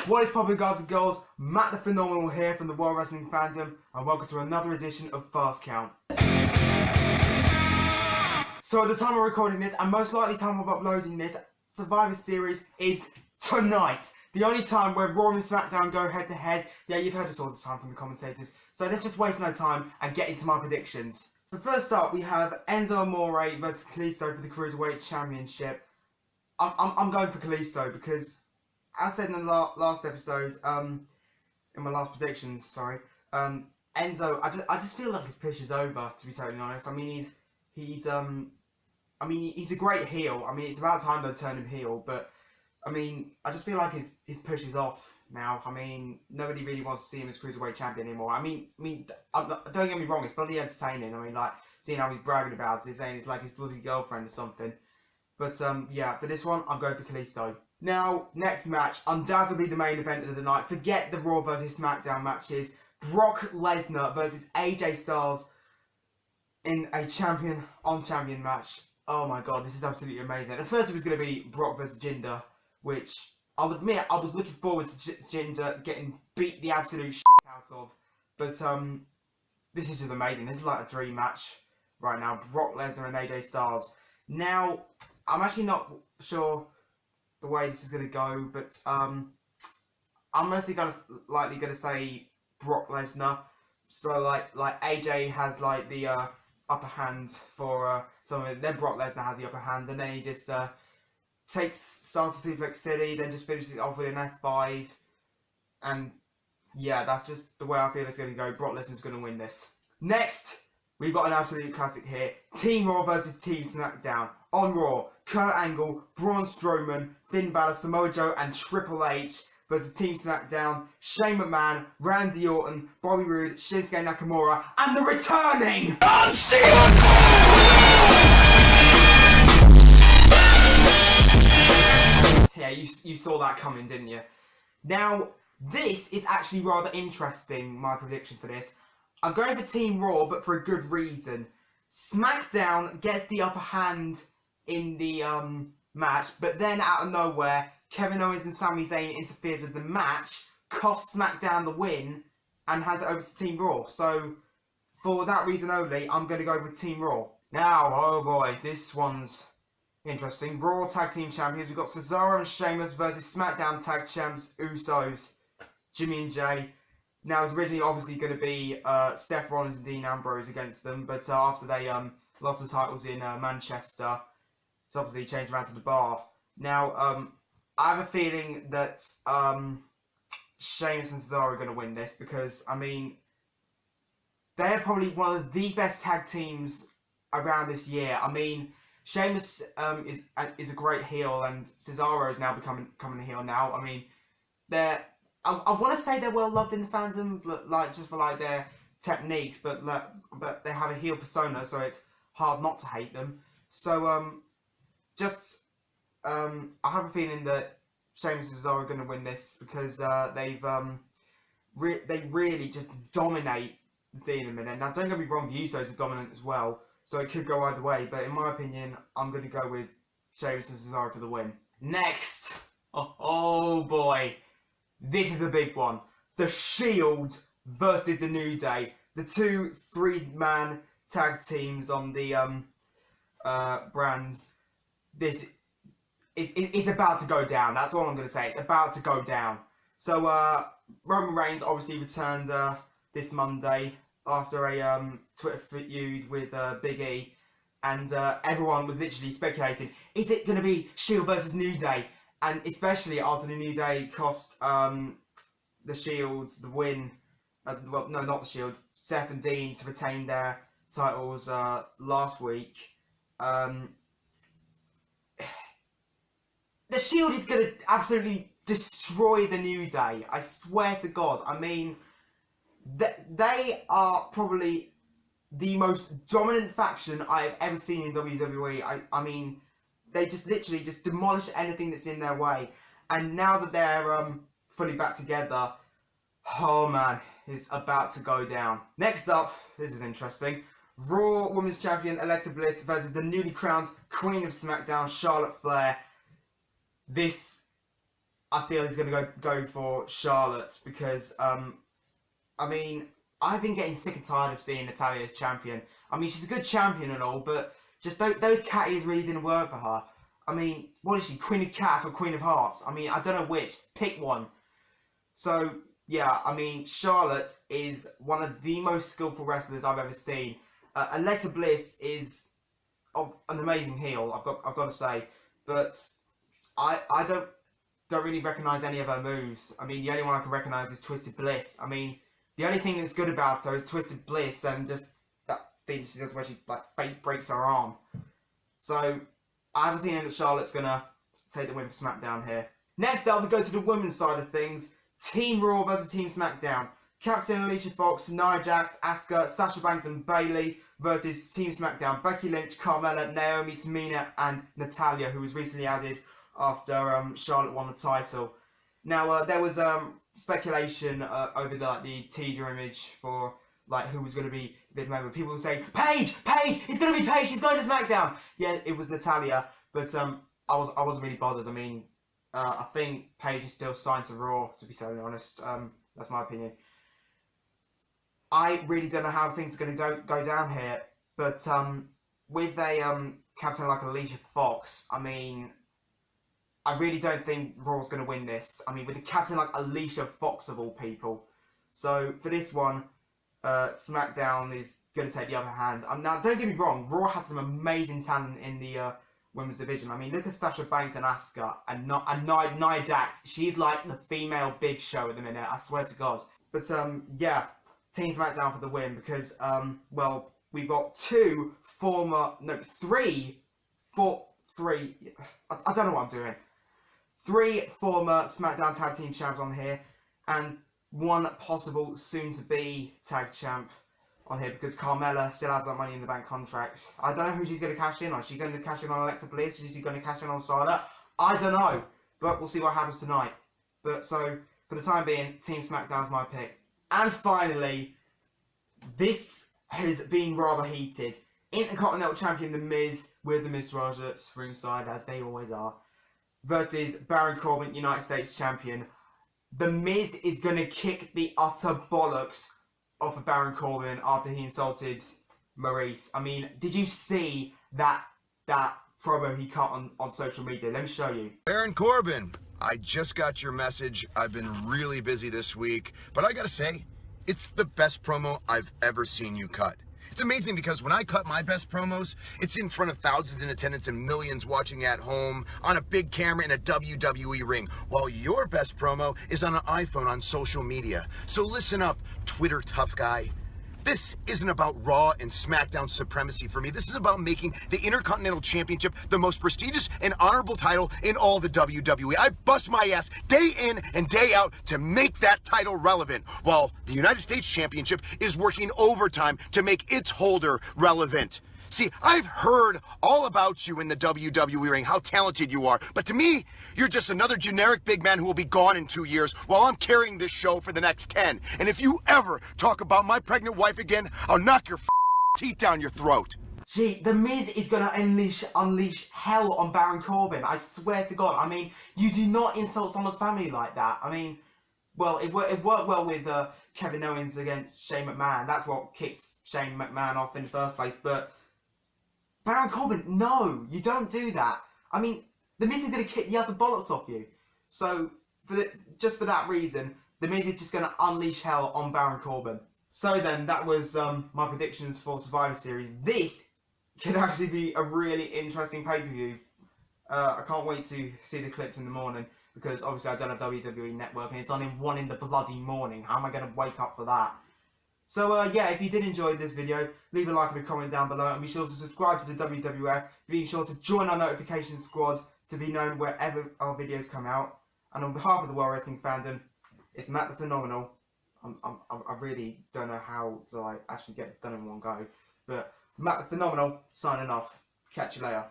What is poppin', guys and girls? Matt the Phenomenal here from the World Wrestling Fandom, and welcome to another edition of Fast Count. So at the time of recording this, and most likely time of uploading this, Survivor Series is tonight. The only time where Raw and SmackDown go head to head. Yeah, you've heard this all the time from the commentators. So let's just waste no time and get into my predictions. So first up, we have Enzo Amore versus Kalisto for the Cruiserweight Championship. I'm going for Kalisto because, as I said in the last episode, in my last predictions, sorry, Enzo, I just feel like his push is over, to be totally honest. I mean, he's a great heel. I mean, it's about time they turn him heel, but I mean, I just feel like his push is off now. I mean, nobody really wants to see him as Cruiserweight Champion anymore. I mean, don't get me wrong, it's bloody entertaining. I mean, like, seeing how he's bragging about it, saying it's like his bloody girlfriend or something. But, yeah, for this one, I'm going for Kalisto. Now, next match, undoubtedly the main event of the night. Forget the Raw versus SmackDown matches. Brock Lesnar versus AJ Styles in a champion on champion match. Oh my god, this is absolutely amazing. At first it was going to be Brock versus Jinder, which I'll admit I was looking forward to Jinder getting beat the absolute shit out of. But this is just amazing. This is like a dream match right now. Brock Lesnar and AJ Styles. Now, I'm actually not sure the way this is going to go, but I'm mostly likely going to say Brock Lesnar. So like AJ has like the upper hand for some of it. Then Brock Lesnar has the upper hand, and then he just starts to Suplex City, then just finishes it off with an F5, and yeah, that's just the way I feel it's going to go. Brock Lesnar's going to win this. Next, we've got an absolute classic here. Team Raw versus Team SmackDown. On Raw, Kurt Angle, Braun Strowman, Finn Balor, Samoa Joe, and Triple H versus Team SmackDown, Shane McMahon, Randy Orton, Bobby Roode, Shinsuke Nakamura, and the returning John Cena! Yeah, you saw that coming, didn't you? Now, this is actually rather interesting, my prediction for this. I'm going for Team Raw, but for a good reason. SmackDown gets the upper hand in the match, but then out of nowhere, Kevin Owens and Sami Zayn interferes with the match, costs SmackDown the win, and hands it over to Team Raw. So, for that reason only, I'm going to go with Team Raw. Now, oh boy, this one's interesting. Raw Tag Team Champions, we've got Cesaro and Sheamus versus SmackDown Tag Champs, Usos, Jimmy and Jay. Now, it's originally obviously going to be Seth Rollins and Dean Ambrose against them, but after they lost the titles in Manchester, it's obviously changed around to the Bar. Now, I have a feeling that Sheamus and Cesaro are going to win this because, I mean, they're probably one of the best tag teams around this year. I mean, Sheamus is a great heel, and Cesaro is now becoming a heel now. I mean, I want to say they're well loved in the fandom, like just for like their techniques, but they have a heel persona, so it's hard not to hate them. So I have a feeling that Sheamus and Cesaro are going to win this because they really just dominate the scene in a minute. Now, don't get me wrong, the Usos are dominant as well, so it could go either way. But in my opinion, I'm going to go with Sheamus and Cesaro for the win. Next, oh boy, this is the big one: The Shield versus the New Day. The two three-man tag teams on the brands. This it's about to go down. That's all I'm going to say. It's about to go down. So, Roman Reigns obviously returned this Monday after a Twitter feud with Big E. And everyone was literally speculating, is it going to be Shield versus New Day? And especially after the New Day cost the Shield the win. Well, no, not the Shield. Seth and Dean to retain their titles last week. The Shield is going to absolutely destroy the New Day. I swear to God. I mean, they are probably the most dominant faction I've ever seen in WWE. I mean, they just literally just demolish anything that's in their way. And now that they're fully back together, oh man, it's about to go down. Next up, this is interesting. Raw Women's Champion Alexa Bliss versus the newly crowned Queen of SmackDown, Charlotte Flair. This I feel he's going to go for Charlotte because, I mean, I've been getting sick and tired of seeing Natalya as champion. I mean, she's a good champion and all, but just those cat ears really didn't work for her. I mean, what is she, Queen of Cats or Queen of Hearts? I mean, I don't know which. Pick one. So, yeah, I mean, Charlotte is one of the most skillful wrestlers I've ever seen. Alexa Bliss is an amazing heel, I've got to say, but I don't really recognise any of her moves. I mean, the only one I can recognise is Twisted Bliss. I mean, the only thing that's good about her is Twisted Bliss and just that thing she does where she like fake breaks her arm. So I have a feeling that Charlotte's gonna take the win for SmackDown here. Next up, we go to the women's side of things. Team Raw versus Team SmackDown. Captain Alicia Fox, Nia Jax, Asuka, Sasha Banks and Bayley versus Team SmackDown. Becky Lynch, Carmella, Naomi, Tamina and Natalya, who was recently added after Charlotte won the title. Now there was speculation over the teaser image for like who was going to be the member. People were saying Paige, it's going to be Paige. She's going to SmackDown. Yeah, it was Natalya, but I wasn't really bothered. I mean, I think Paige is still signed to Raw. To be totally honest, that's my opinion. I really don't know how things are going to go down here, but with a captain like Alicia Fox, I mean, I really don't think Raw's going to win this. I mean, with a captain like Alicia Fox of all people. So for this one, SmackDown is going to take the upper hand. Now, don't get me wrong, Raw has some amazing talent in the women's division. I mean, look at Sasha Banks and Asuka and Nia Jax. She's like the female Big Show at the minute, I swear to God. But yeah, Team SmackDown for the win because, well, we've got three, I don't know what I'm doing. 3 former SmackDown Tag Team Champs on here, and 1 possible soon-to-be Tag Champ on here because Carmella still has that Money in the Bank contract. I don't know who she's going to cash in on. Is she going to cash in on Alexa Bliss? Is she going to cash in on Charlotte? I don't know, but we'll see what happens tonight. But so, for the time being, Team SmackDown's my pick. And finally, this has been rather heated. Intercontinental Champion The Miz with The Miztourage at ringside, as they always are, versus Baron Corbin, United States Champion. The Miz is going to kick the utter bollocks off of Baron Corbin after he insulted Maurice. I mean, did you see that promo he cut on social media? Let me show you. Baron Corbin, I just got your message. I've been really busy this week, but I gotta say, it's the best promo I've ever seen you cut. It's amazing because when I cut my best promos, it's in front of thousands in attendance and millions watching at home on a big camera in a WWE ring, while your best promo is on an iPhone on social media. So listen up, Twitter tough guy. This isn't about Raw and SmackDown supremacy for me. This is about making the Intercontinental Championship the most prestigious and honorable title in all the WWE. I bust my ass day in and day out to make that title relevant, while the United States Championship is working overtime to make its holder relevant. See, I've heard all about you in the WWE ring, how talented you are, but to me, you're just another generic big man who will be gone in 2 years while I'm carrying this show for the next 10. And if you ever talk about my pregnant wife again, I'll knock your teeth down your throat. Gee, The Miz is going to unleash hell on Baron Corbin. I swear to God. I mean, you do not insult someone's family like that. I mean, well, it worked well with Kevin Owens against Shane McMahon. That's what kicked Shane McMahon off in the first place, but Baron Corbin, no, you don't do that. I mean, The Miz is going to kick the other bollocks off you. So, just for that reason, The Miz is just going to unleash hell on Baron Corbin. So then, that was my predictions for Survivor Series. This could actually be a really interesting pay-per-view. I can't wait to see the clips in the morning, because obviously I don't have WWE Network, and it's on in 1 in the bloody morning. How am I going to wake up for that? So yeah, if you did enjoy this video, leave a like and a comment down below, and be sure to subscribe to the WWF. Be sure to join our notification squad to be known wherever our videos come out. And on behalf of the World Wrestling Fandom, it's Matt the Phenomenal. I really don't know how to actually get this done in one go, but Matt the Phenomenal signing off. Catch you later.